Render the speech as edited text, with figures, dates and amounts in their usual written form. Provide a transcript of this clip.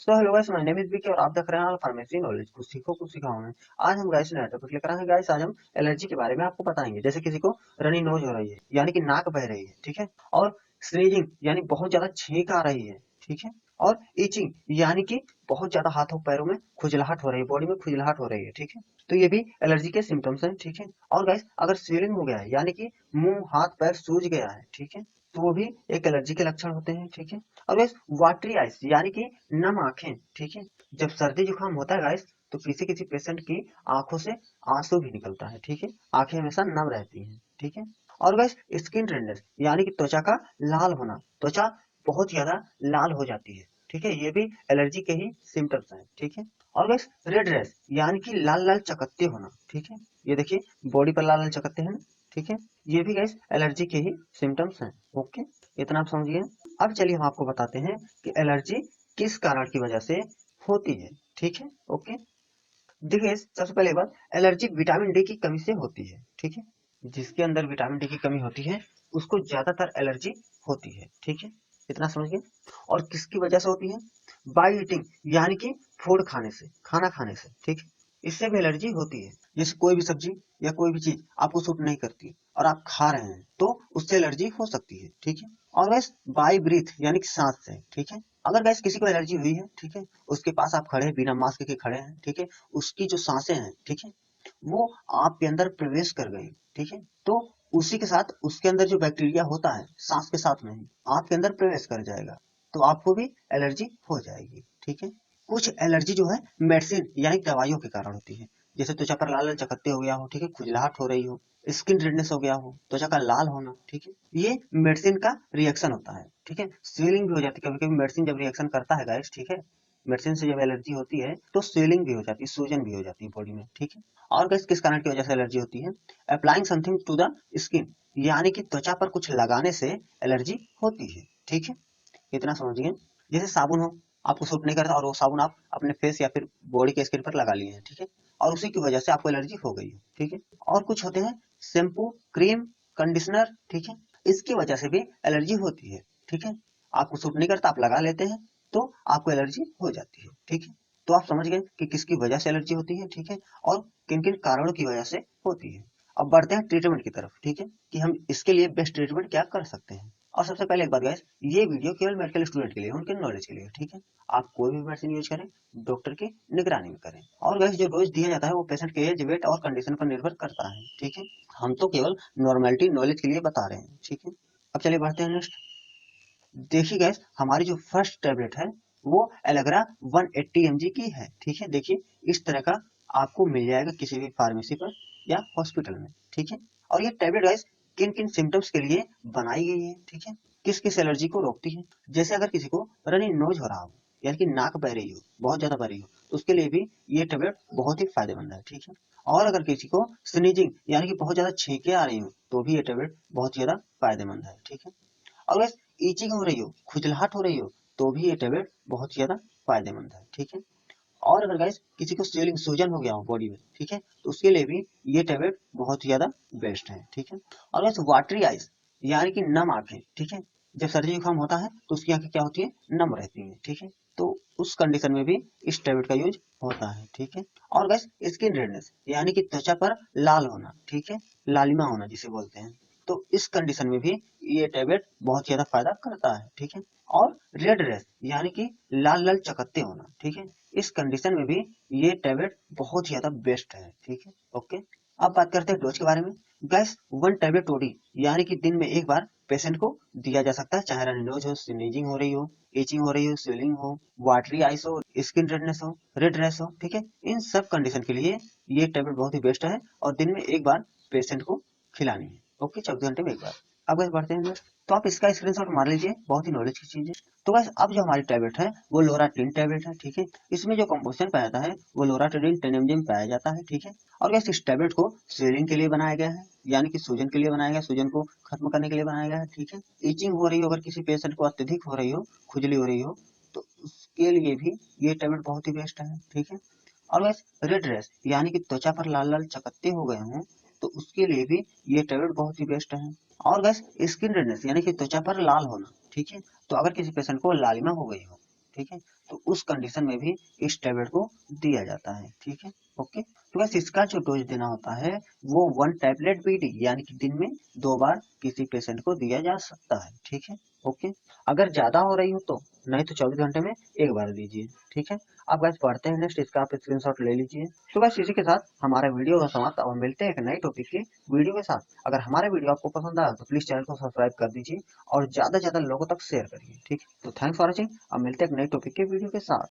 So hello guys, my name is Vicky और आप देख रहे हैं फार्मेसी नॉलेज। कुछ सीखो कुछ सिखाओ में। आज हम गाइस नया टॉपिक लेकर आए हैं। गाइस आज हम एलर्जी के बारे में आपको बताएंगे। जैसे किसी को रनी नोज हो रही है यानी कि नाक बह रही है, ठीक है। और स्नीजिंग यानी बहुत ज्यादा छींक आ रही है, ठीक है। और इचिंग यानी कि बहुत ज्यादा हाथों पैरों में खुजलाहट हो रही है, बॉडी में खुजलाहट हो रही है, ठीक है। तो ये भी एलर्जी के सिम्टम्स हैं, ठीक है। और गाइस अगर स्वेलिंग हो गया है यानी कि मुंह हाथ पैर सूज गया है, ठीक है, तो वो भी एक एलर्जी के लक्षण होते हैं, ठीक है। और गाइस वाटरी आइस यानी कि नम आंखें, ठीक है। जब सर्दी जुकाम होता है गाइस, तो किसी किसी पेशेंट की आंखों से आंसू भी निकलता है, ठीक है। आंखें हमेशा नम रहती हैं, ठीक है। और गाइस स्किन रेडनेस यानी कि त्वचा का लाल होना, त्वचा बहुत ज्यादा लाल हो जाती है, ठीक है। ये भी एलर्जी के ही सिम्टम्स हैं, ठीक है। और गाइस रेड रेस यानी कि लाल लाल चकत्ते होना, ठीक है। ये देखिए बॉडी पर लाल लाल चकत्ते हैं, ठीक है। ये भी गाइस एलर्जी के ही सिम्टम्स हैं। ओके, इतना आप समझिए। अब चलिए हम आपको बताते हैं कि एलर्जी किस कारण की वजह से होती है, ठीक है। ओके, देखिए सबसे पहले बात, एलर्जी विटामिन डी की कमी से होती है, ठीक है। जिसके अंदर विटामिन डी की कमी होती है उसको ज्यादातर एलर्जी होती है, ठीक है। इतना समझिए। और किसकी वजह से होती है? बाई ईटिंग यानी कि फूड खाने से, खाना खाने से, ठीक है। इससे भी एलर्जी होती है। जैसे कोई भी सब्जी या कोई भी चीज आपको सूट नहीं करती और आप खा रहे हैं तो उससे एलर्जी हो सकती है, ठीक है। और गैस बाई ब्रीथ यानी कि सांस से, ठीक है। अगर गैस किसी को एलर्जी हुई है, ठीक है, उसके पास आप खड़े हैं, बिना मास्क के खड़े हैं, ठीक है, उसकी जो सांसें हैं, ठीक है, वो आपके अंदर प्रवेश कर गई, ठीक है, तो उसी के साथ उसके अंदर जो बैक्टीरिया होता है सांस के साथ में ही आपके अंदर प्रवेश कर जाएगा, तो आपको भी एलर्जी हो जाएगी, ठीक है। कुछ एलर्जी जो है मेडिसिन यानी दवाइयों के कारण होती है। जैसे त्वचा पर लाल लाल चकत्ते हो गया हो, ठीक है, खुजलाहट हो रही हो, स्किन रेडनेस हो गया हो, त्वचा का लाल होना, ठीक है, ये मेडिसिन का रिएक्शन होता है, ठीक है। स्वेलिंग भी हो जाती है कभी कभी मेडिसिन जब रिएक्शन करता है गाइस, ठीक है। मेडिसिन से जब एलर्जी होती है तो स्वेलिंग भी हो जाती है, सूजन भी हो जाती है बॉडी में, ठीक है। और किस कारण की वजह से एलर्जी होती है? Applying something to the skin यानी कि त्वचा पर कुछ लगाने से एलर्जी होती है, ठीक है। इतना समझिए। जैसे साबुन हो, आपको सूट नहीं करता और वो साबुन आप अपने फेस या फिर बॉडी के स्किन पर लगा लिए हैं, ठीक है, और उसी की वजह से आपको एलर्जी हो गई है, ठीक है। और कुछ होते हैं शैम्पू, क्रीम, कंडीशनर, ठीक है, इसकी वजह से भी एलर्जी होती है, ठीक है। आपको सूट नहीं करता, आप लगा लेते हैं तो आपको एलर्जी हो जाती है, ठीक है। तो आप समझ गए कि किसकी वजह से एलर्जी होती है, ठीक है, और किन किन कारणों की वजह से होती है। अब बढ़ते हैं ट्रीटमेंट की तरफ, ठीक है, कि हम इसके लिए बेस्ट ट्रीटमेंट क्या कर सकते हैं। और सबसे पहले एक बात गाइस, ये वीडियो केवल मेडिकल स्टूडेंट के लिए, उनके नॉलेज के लिए, ठीक है। आप कोई भी मेडिसिन यूज करें डॉक्टर की निगरानी में करें। और गाइस जो डोज दिया जाता है वो पेशेंट के एज, वेट और कंडीशन पर निर्भर करता है, ठीक है। हम तो केवल नॉर्मेलिटी नॉलेज के लिए बता रहे हैं, ठीक है। अब चलिए बढ़ते हैं नेक्स्ट। देखिए गैस हमारी जो फर्स्ट टैबलेट है वो एलेग्रा 180 mg की है, ठीक है। देखिए इस तरह का आपको मिल जाएगा किसी भी फार्मेसी पर या हॉस्पिटल में, ठीक है। और ये टैबलेट गैस किन किन सिम्टम्स के लिए बनाई गई है, ठीक है, किस किस एलर्जी को रोकती है। जैसे अगर किसी को रनी नोज हो रहा हो यानी कि नाक बह रही हो, बहुत ज्यादा बह रही हो, तो उसके लिए भी ये टैबलेट बहुत ही फायदेमंद है, ठीक है। और अगर किसी को स्नीजिंग यानी कि बहुत ज्यादा छींके आ रही हो तो भी ये टैबलेट बहुत ज्यादा फायदेमंद है, ठीक है। और बस ईचिंग हो रही हो, खुजलाहट हो रही हो, तो भी ये टैबलेट बहुत ज्यादा फायदेमंद है, ठीक है। और अगर गाइस किसी को स्वेलिंग, सूजन हो गया हो बॉडी में, ठीक है, तो उसके लिए भी ये टैबलेट बहुत ज्यादा बेस्ट है, ठीक है। और गाइस वाटरी आइज यानी कि नम आंखें, ठीक है, जब सर्दी जुकाम होता है तो उसकी आंखें क्या होती है, नम रहती है, ठीक है। तो उस कंडीशन में भी इस टैबलेट का यूज होता है, ठीक है। और गाइस स्किन रेडनेस यानी कि त्वचा पर लाल होना, ठीक है, लालिमा होना जिसे बोलते हैं, तो इस कंडीशन में भी ये टैबलेट बहुत ज्यादा फायदा करता है, ठीक है। और रेड रेस यानी कि लाल लाल चकत्ते होना, ठीक है, इस कंडीशन में भी ये टैबलेट बहुत ज्यादा बेस्ट है, ठीक है। ओके, अब बात करते हैं डोज के बारे में। गैस 1 टैबलेट ओडी यानी कि दिन में एक बार पेशेंट को दिया जा सकता है, चाहे रनिनोज हो, स्नीजिंग हो रही हो, एचिंग हो रही हो, स्वेलिंग हो, वाटरी आइस हो, स्किन रेडनेस हो, रेड रेस हो, ठीक है। इन सब कंडीशन के लिए ये टैबलेट बहुत ही बेस्ट है और दिन में एक बार पेशेंट को खिलानी है। ओके, 24 घंटे में एक बार। अब गाइस बढ़ते हैं, तो आप इसका स्क्रीनशॉट मार लीजिए, बहुत ही नॉलेज की चीज है। तो गाइस अब जो हमारी टैबलेट है वो लोराटिन टैबलेट है, ठीक है। इसमें जो कंपोजिशन पाया जाता है वो लोराटिन 10 mg में पाया जाता है, ठीक है। और गाइस इस टैबलेट को स्वेलिंग के लिए बनाया गया है, यानी कि सूजन के लिए बनाया गया, सूजन को खत्म करने के लिए बनाया गया है, ठीक है। ईचिंग हो रही हो, अगर किसी पेशेंट को अत्यधिक हो रही हो, खुजली हो रही हो, तो उसके लिए भी ये टैबलेट बहुत ही बेस्ट है, ठीक है। और बस रेड रेस यानी कि त्वचा पर लाल लाल चकत्ते हो गए हों तो उसके लिए भी ये टैबलेट बहुत ही बेस्ट है। और बस स्किन रेडनेस यानी कि त्वचा पर लाल होना, ठीक है, तो अगर किसी पेशेंट को लालिमा हो गई हो ठीक है। तो उस कंडीशन में भी इस टेबलेट को दिया जाता है, ठीक है। ओके, तो बस इसका जो डोज देना होता है वो 1 टैबलेट बीडी यानी कि दिन में 2 बार किसी पेशेंट को दिया जा सकता है, ठीक है। ओके, अगर ज्यादा हो रही हो तो, नहीं तो 24 घंटे में 1 बार दीजिए, ठीक है। अब गाइस पढ़ते हैं नेक्स्ट, इसका आप स्क्रीनशॉट ले लीजिए। तो गाइस इसी के साथ हमारा वीडियो का समाप्त, अब मिलते हैं एक नए टॉपिक के वीडियो के साथ। अगर हमारा वीडियो आपको पसंद आया तो प्लीज चैनल को सब्सक्राइब कर दीजिए और ज्यादा से ज्यादा लोगों तक शेयर करिए, ठीक है। तो थैंक्स फॉर वॉचिंग, अब मिलते हैं एक नए टॉपिक के वीडियो के साथ।